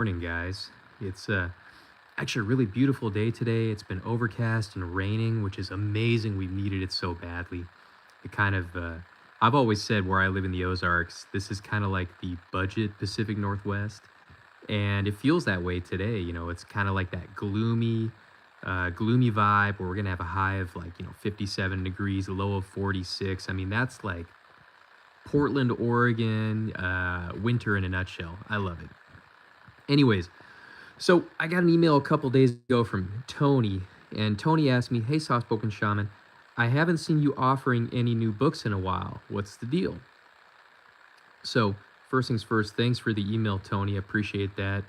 Morning, guys. It's actually a really beautiful day today. It's been overcast and raining, which is amazing. We've needed it so badly. It kind of, I've always said where I live in the Ozarks, this is kind of like the budget Pacific Northwest. And it feels that way today. It's kind of like that gloomy vibe where we're going to have a high of 57 degrees, a low of 46. I mean, that's like Portland, Oregon, winter in a nutshell. I love it. Anyways, so I got an email a couple days ago from Tony, and Tony asked me, "Hey, soft spoken shaman, I haven't seen you offering any new books in a while. What's the deal?" So first things first, thanks for the email, Tony. Appreciate that.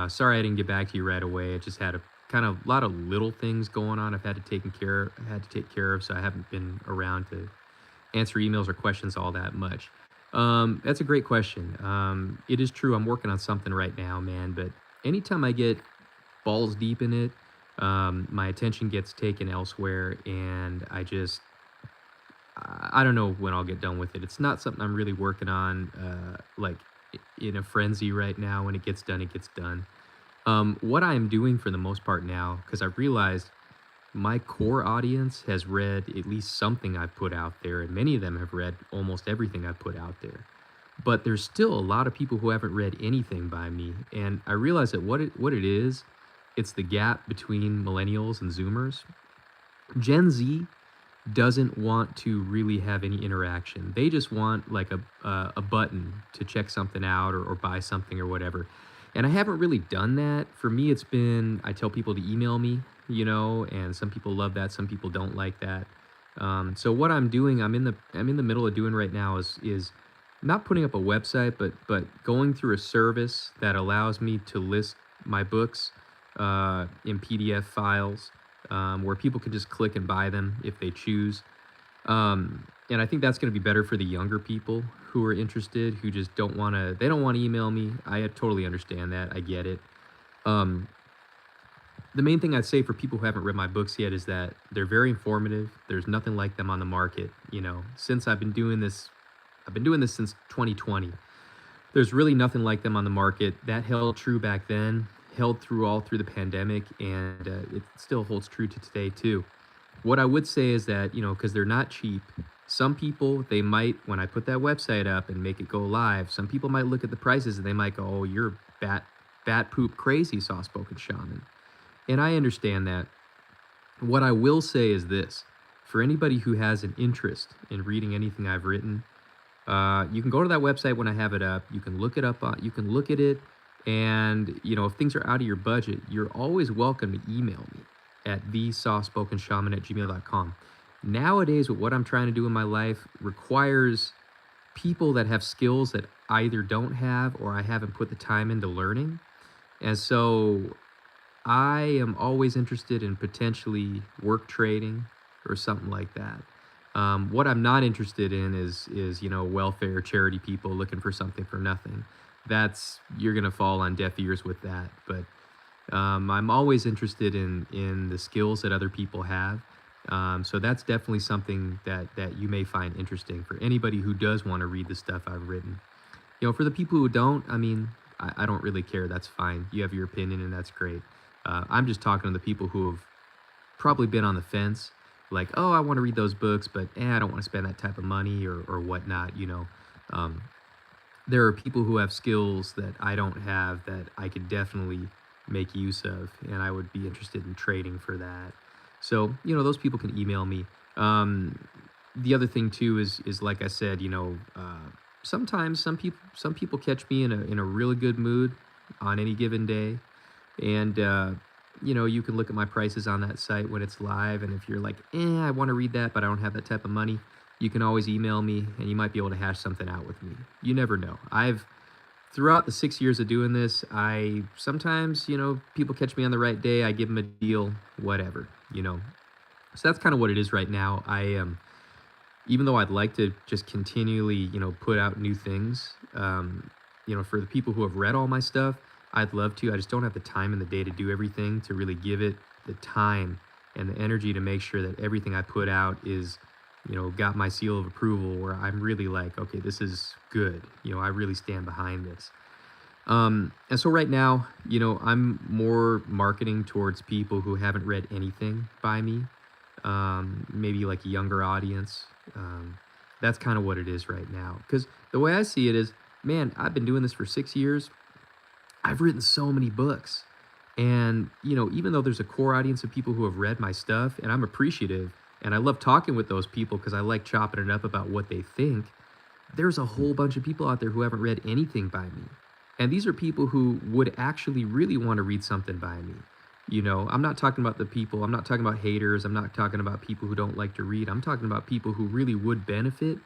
Sorry I didn't get back to you right away. I just had a kind of lot of little things going on. Had to take care of, so I haven't been around to answer emails or questions all that much. That's a great question. It is true. I'm working on something right now, man. But anytime I get balls deep in it, my attention gets taken elsewhere, and I don't know when I'll get done with it. It's not something I'm really working on, in a frenzy right now. When it gets done, it gets done. What I am doing for the most part now, because I've realized my core audience has read at least something I've put out there, and many of them have read almost everything I've put out there. But there's still a lot of people who haven't read anything by me, and I realize that what it is, it's the gap between millennials and Zoomers. Gen Z doesn't want to really have any interaction. They just want like a button to check something out or buy something or whatever. And I haven't really done that. For me, it's been I tell people to email me, and some people love that, some people don't like that. So what I'm doing, I'm in the middle of doing right now is not putting up a website, but going through a service that allows me to list my books in PDF files, where people can just click and buy them if they choose. And I think that's going to be better for the younger people who are interested, who just they don't want to email me. I totally understand that. I get it. Um, the main thing I'd say for people who haven't read my books yet is that they're very informative. There's nothing like them on the market. Since I've been doing this since 2020. There's really nothing like them on the market. That held true back then, held through all through the pandemic, and it still holds true to today too. What I would say is that, because they're not cheap, some people, they might, when I put that website up and make it go live, some people might look at the prices and they might go, "Oh, you're bat poop crazy, soft spoken shaman." And I understand that. What I will say is this: for anybody who has an interest in reading anything I've written, you can go to that website when I have it up. You can look it up. You can look at it, and if things are out of your budget, you're always welcome to email me at thesoftspoken@gmail.com. Nowadays, with what I'm trying to do in my life, requires people that have skills that I either don't have or I haven't put the time into learning. And so I am always interested in potentially work trading or something like that. What I'm not interested in is welfare charity people looking for something for nothing. That's You're gonna fall on deaf ears with that. But I'm always interested in the skills that other people have. So that's definitely something that you may find interesting for anybody who does want to read the stuff I've written. For the people who don't, I mean, I don't really care. That's fine. You have your opinion, and that's great. I'm just talking to the people who have probably been on the fence, like, "Oh, I want to read those books, but I don't want to spend that type of money or whatnot." Um, there are people who have skills that I don't have that I could definitely make use of, and I would be interested in trading for that. So, those people can email me. The other thing too is like I said, sometimes some people catch me in a really good mood on any given day, and you can look at my prices on that site when it's live, and if you're like, I want to read that, but I don't have that type of money, you can always email me, and you might be able to hash something out with me. You never know. Throughout the 6 years of doing this, I sometimes, people catch me on the right day, I give them a deal, whatever, So that's kind of what it is right now. Even though I'd like to just continually, put out new things, for the people who have read all my stuff, I'd love to. I just don't have the time in the day to do everything, to really give it the time and the energy to make sure that everything I put out is, got my seal of approval where I'm really like, okay, this is good. I really stand behind this. And so right now, I'm more marketing towards people who haven't read anything by me, maybe like a younger audience. That's kind of what it is right now. Because the way I see it is, man, I've been doing this for 6 years. I've written so many books. And, even though there's a core audience of people who have read my stuff, and I'm appreciative, and I love talking with those people because I like chopping it up about what they think, there's a whole bunch of people out there who haven't read anything by me. And these are people who would actually really want to read something by me. I'm not talking about the people, I'm not talking about haters, I'm not talking about people who don't like to read. I'm talking about people who really would benefit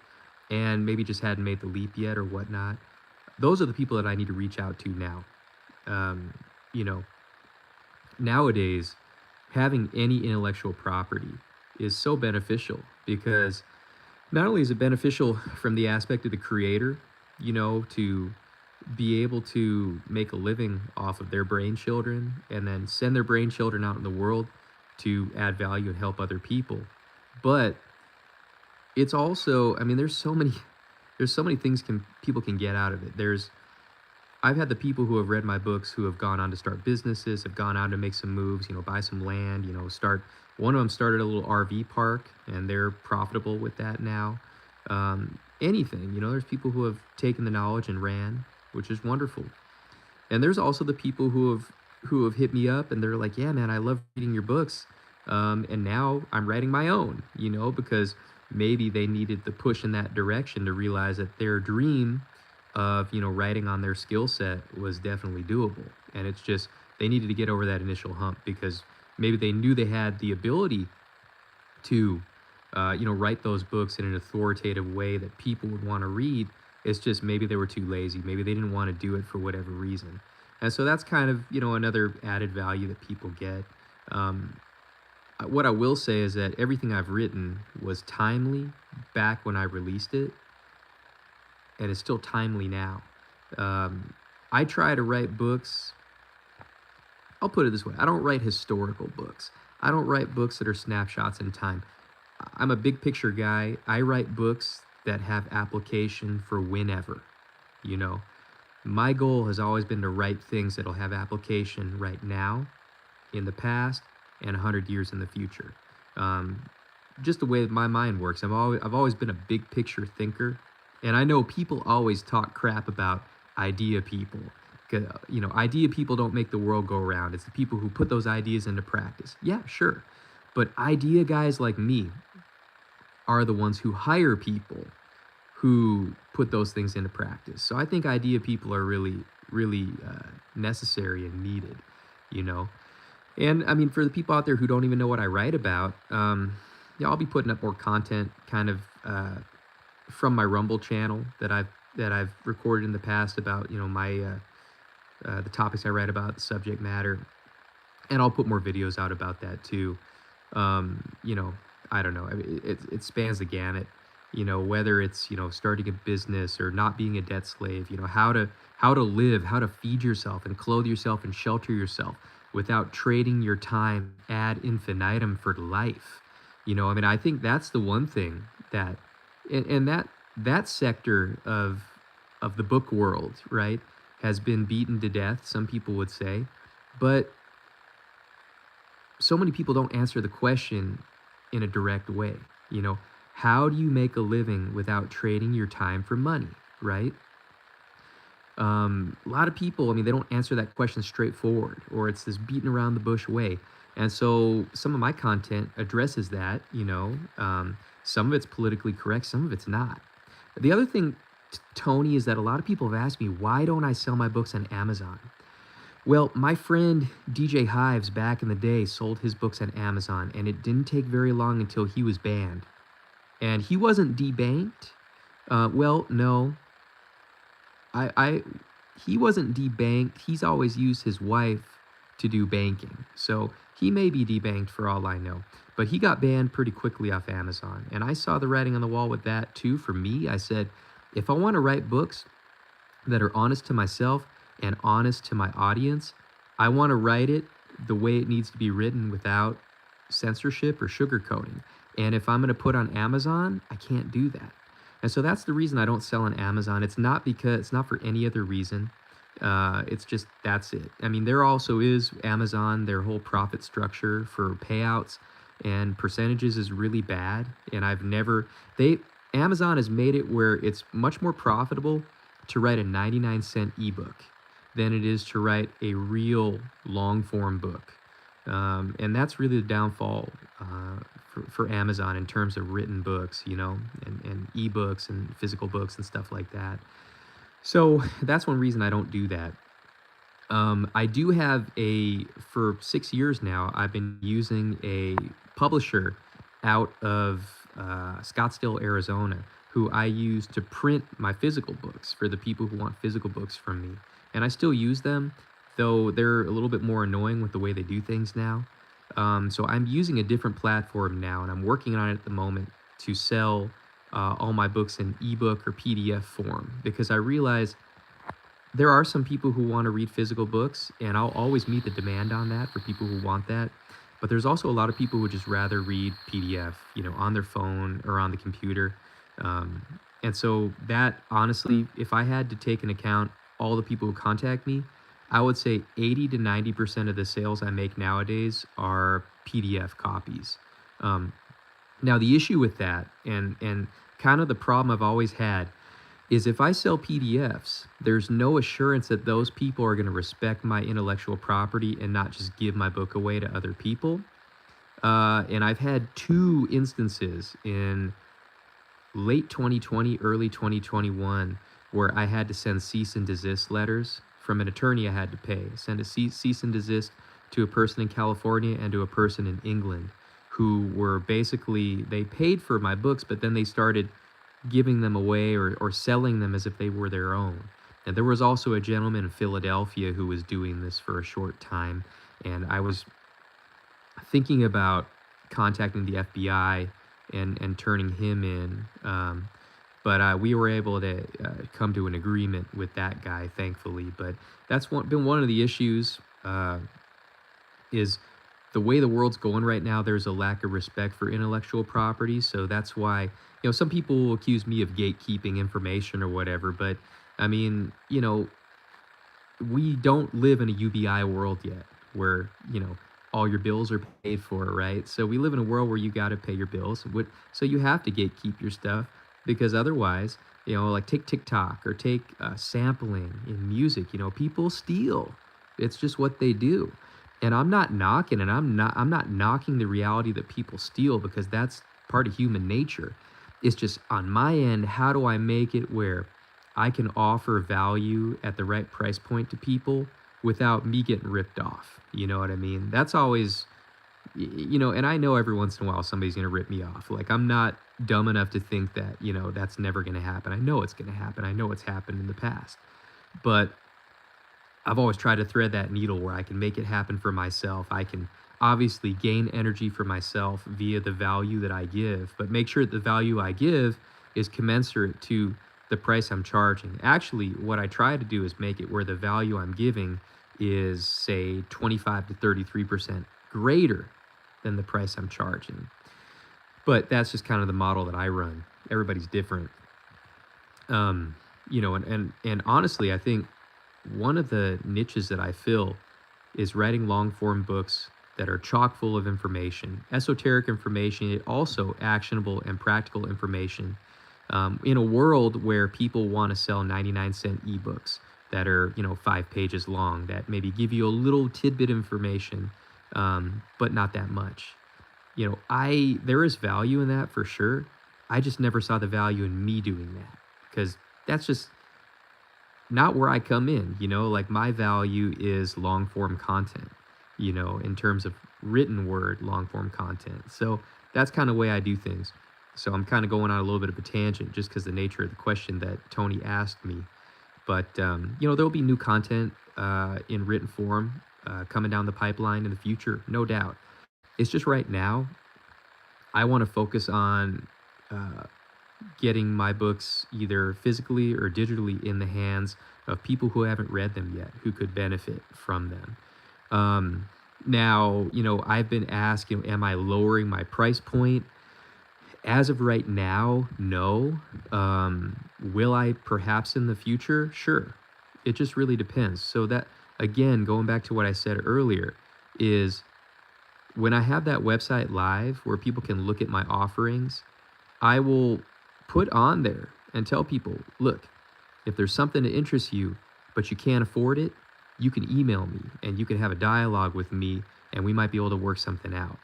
and maybe just hadn't made the leap yet or whatnot. Those are the people that I need to reach out to now. Um, you know, Nowadays, having any intellectual property is so beneficial because not only is it beneficial from the aspect of the creator, to be able to make a living off of their brain children and then send their brain children out in the world to add value and help other people. But it's also, I mean, there's so many things people can get out of it. I've had the people who have read my books who have gone on to start businesses, have gone on to make some moves, buy some land, one of them started a little RV park and they're profitable with that now. Anything, there's people who have taken the knowledge and ran, which is wonderful. And there's also the people who have hit me up and they're like, yeah, man, I love reading your books. And now I'm writing my own, because maybe they needed the push in that direction to realize that their dream of writing on their skill set was definitely doable, and it's just they needed to get over that initial hump because maybe they knew they had the ability to write those books in an authoritative way that people would want to read. It's just maybe they were too lazy, maybe they didn't want to do it for whatever reason. And so that's kind of another added value that people get. What I will say is that everything I've written was timely back when I released it, and it's still timely now. I try to write books. I'll put it this way: I don't write historical books. I don't write books that are snapshots in time. I'm a big picture guy. I write books that have application for whenever. You know, my goal has always been to write things that'll have application right now, in the past, and 100 years in the future. Just the way that my mind works. I've always been a big picture thinker. And I know people always talk crap about idea people. 'Cause, idea people don't make the world go around. It's the people who put those ideas into practice. Yeah, sure. But idea guys like me are the ones who hire people who put those things into practice. So I think idea people are really, really necessary and needed, you know. And I mean, for the people out there who don't even know what I write about, yeah, I'll be putting up more content kind of from my Rumble channel that I've recorded in the past about my the topics I write about, the subject matter, and I'll put more videos out about that too. You know, I don't know. I mean, it spans the gamut. Whether it's starting a business or not being a debt slave. How to live, how to feed yourself and clothe yourself and shelter yourself without trading your time ad infinitum for life. I mean, I think that's the one thing that, and that sector of the book world, right, has been beaten to death. Some people would say, but so many people don't answer the question in a direct way. How do you make a living without trading your time for money, right? A lot of people, I mean, they don't answer that question straightforward, or it's this beaten around the bush way. And so some of my content addresses that. Some of it's politically correct, some of it's not. The other thing, Tony, is that a lot of people have asked me, why don't I sell my books on Amazon? Well, my friend DJ Hives back in the day sold his books on Amazon, and it didn't take very long until he was banned. And he wasn't debanked. Well, no. He wasn't debanked. He's always used his wife to do banking. So he may be debanked for all I know. But he got banned pretty quickly off Amazon. And I saw the writing on the wall with that too. For me, I said, if I want to write books that are honest to myself and honest to my audience, I want to write it the way it needs to be written without censorship or sugarcoating. And if I'm going to put on Amazon, I can't do that. And so that's the reason I don't sell on Amazon. It's not for any other reason. It's just that's it. I mean, there also is Amazon, their whole profit structure for payouts and percentages is really bad. And I've never, they, Amazon has made it where it's much more profitable to write a 99-cent ebook than it is to write a real long form book. And that's really the downfall for Amazon in terms of written books, and ebooks and physical books and stuff like that. So that's one reason I don't do that. I do have for 6 years now, I've been using a publisher out of Scottsdale, Arizona, who I use to print my physical books for the people who want physical books from me. And I still use them, though they're a little bit more annoying with the way they do things now. So I'm using a different platform now, and I'm working on it at the moment to sell all my books in ebook or PDF form because I realize there are some people who want to read physical books, and I'll always meet the demand on that for people who want that. But there's also a lot of people who would just rather read PDF, on their phone or on the computer. Um, and so that honestly, if I had to take into account all the people who contact me, I would say 80 to 90% of the sales I make nowadays are PDF copies. Um, Now the issue with that, and kind of the problem I've always had, is if I sell PDFs, there's no assurance that those people are going to respect my intellectual property and not just give my book away to other people. And I've had two instances in late 2020, early 2021, where I had to send cease and desist letters from an attorney I had to pay, send a cease and desist to a person in California and to a person in England who were basically, they paid for my books, but then they started giving them away or selling them as if they were their own. And there was also a gentleman in Philadelphia who was doing this for a short time. And I was thinking about contacting the FBI and turning him in. But we were able to come to an agreement with that guy, thankfully. But that's been one of the issues is the way the world's going right now, there's a lack of respect for intellectual property. So that's why, some people will accuse me of gatekeeping information or whatever. But I mean, we don't live in a UBI world yet where, all your bills are paid for, right? So we live in a world where you got to pay your bills. So you have to gatekeep your stuff because otherwise, like take TikTok or take sampling in music, people steal. It's just what they do. And I'm not knocking, and I'm not knocking the reality that people steal because that's part of human nature. It's just on my end, how do I make it where I can offer value at the right price point to people without me getting ripped off? You know what I mean? That's always, and I know every once in a while somebody's going to rip me off. Like, I'm not dumb enough to think that, that's never going to happen. I know it's going to happen. I know it's happened in the past. But I've always tried to thread that needle where I can make it happen for myself. I can obviously gain energy for myself via the value that I give, but make sure that the value I give is commensurate to the price I'm charging. Actually, what I try to do is make it where the value I'm giving is, say, 25 to 33% greater than the price I'm charging. But that's just kind of the model that I run. Everybody's different. And honestly, I think one of the niches that I fill is writing long form books that are chock full of information, esoteric information, yet also actionable and practical information. In a world where people want to sell 99-cent ebooks that are, 5 pages long, that maybe give you a little tidbit information, but not that much. There is value in that for sure. I just never saw the value in me doing that because that's just not where I come in. Like my value is long form content, in terms of written word, long form content. So that's kind of the way I do things. So I'm kind of going on a little bit of a tangent just because the nature of the question that Tony asked me. But, there'll be new content in written form coming down the pipeline in the future, no doubt. It's just right now, I want to focus on uh, getting my books either physically or digitally in the hands of people who haven't read them yet, who could benefit from them. Now, I've been asked, am I lowering my price point? As of right now, no. Will I perhaps in the future? Sure. It just really depends. So that, again, going back to what I said earlier, is when I have that website live where people can look at my offerings, I will put on there and tell people, look, if there's something that interests you, but you can't afford it, you can email me and you can have a dialogue with me and we might be able to work something out.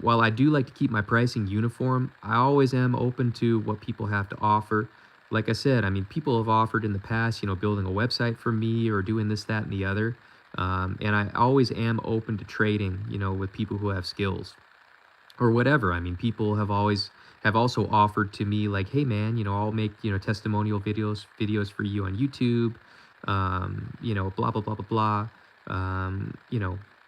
While I do like to keep my pricing uniform, I always am open to what people have to offer. Like I said, I mean, people have offered in the past, building a website for me or doing this, that, and the other. And I always am open to trading, with people who have skills or whatever. I mean, people have also offered to me like, hey man, I'll make, testimonial videos for you on YouTube, blah, blah, blah, blah, blah.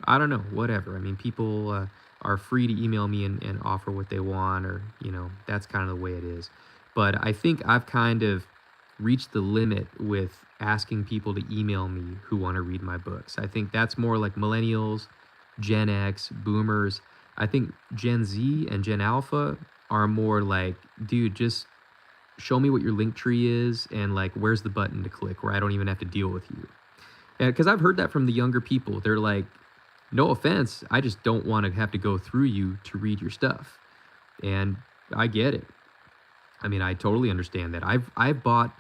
I don't know, whatever. I mean, people are free to email me and offer what they want, or, that's kind of the way it is. But I think I've kind of reached the limit with asking people to email me who want to read my books. I think that's more like millennials, Gen X, boomers. I think Gen Z and Gen Alpha are more like, dude, just show me what your link tree is and like where's the button to click where I don't even have to deal with you. Because I've heard that from the younger people. They're like, no offense, I just don't want to have to go through you to read your stuff. And I get it. I mean, I totally understand that. I've bought,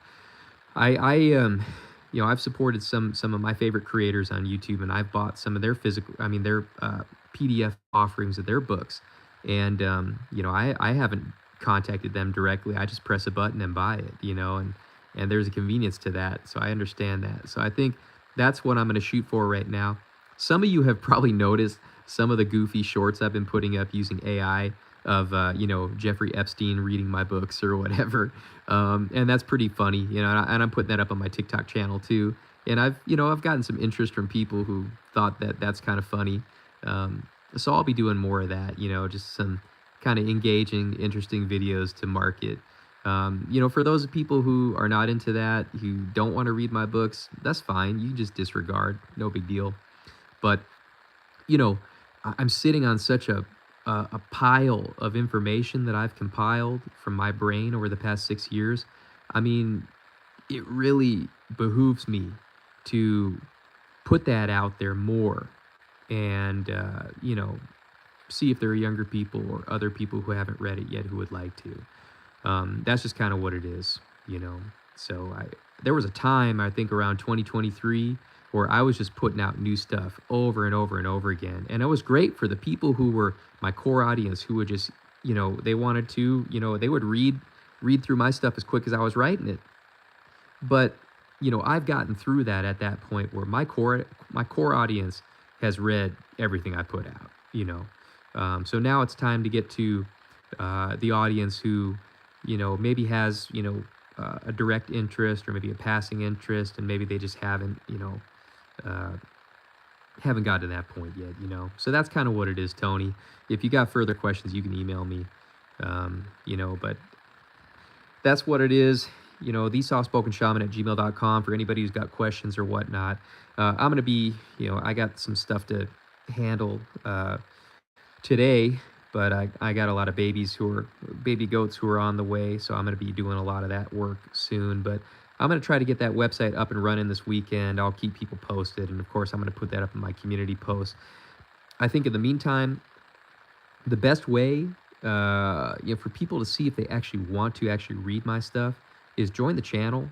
I've supported some of my favorite creators on YouTube, and I've bought some of their their PDF offerings of their books. And I haven't contacted them directly. I just press a button and buy it, and there's a convenience to that. So I understand that. So I think that's what I'm going to shoot for right now. Some of you have probably noticed some of the goofy shorts I've been putting up using AI of Jeffrey Epstein reading my books or whatever, and that's pretty funny, and I'm putting that up on my TikTok channel too. And I've gotten some interest from people who thought that that's kind of funny. So I'll be doing more of that, just some kind of engaging, interesting videos to market. For those people who are not into that, who don't want to read my books, that's fine. You can just disregard, no big deal. But I'm sitting on such a pile of information that I've compiled from my brain over the past 6 years. I mean, it really behooves me to put that out there more and, see if there are younger people or other people who haven't read it yet who would like to. That's just kind of what it is, So there was a time, I think around 2023, where I was just putting out new stuff over and over and over again. And it was great for the people who were my core audience, who would just, they wanted to, they would read through my stuff as quick as I was writing it. But, I've gotten through that at that point where my core audience has read everything I put out, So now it's time to get to the audience who, maybe has, a direct interest or maybe a passing interest, and maybe they just haven't gotten to that point yet, So that's kind of what it is, Tony. If you got further questions, you can email me, but that's what it is. TheSoftSpokenShaman@gmail.com for anybody who's got questions or whatnot. I'm going to be, I got some stuff to handle today, but I got a lot of baby goats who are on the way, so I'm going to be doing a lot of that work soon. But I'm going to try to get that website up and running this weekend. I'll keep people posted, and of course, I'm going to put that up in my community post. I think in the meantime, the best way, for people to see if they actually want to actually read my stuff is join the channel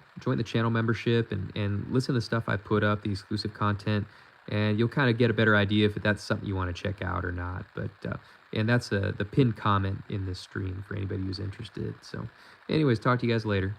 membership, and listen to stuff I put up, the exclusive content, and you'll kind of get a better idea if that's something you want to check out or not. But and that's the pinned comment in this stream for anybody who's interested. So anyways, talk to you guys later.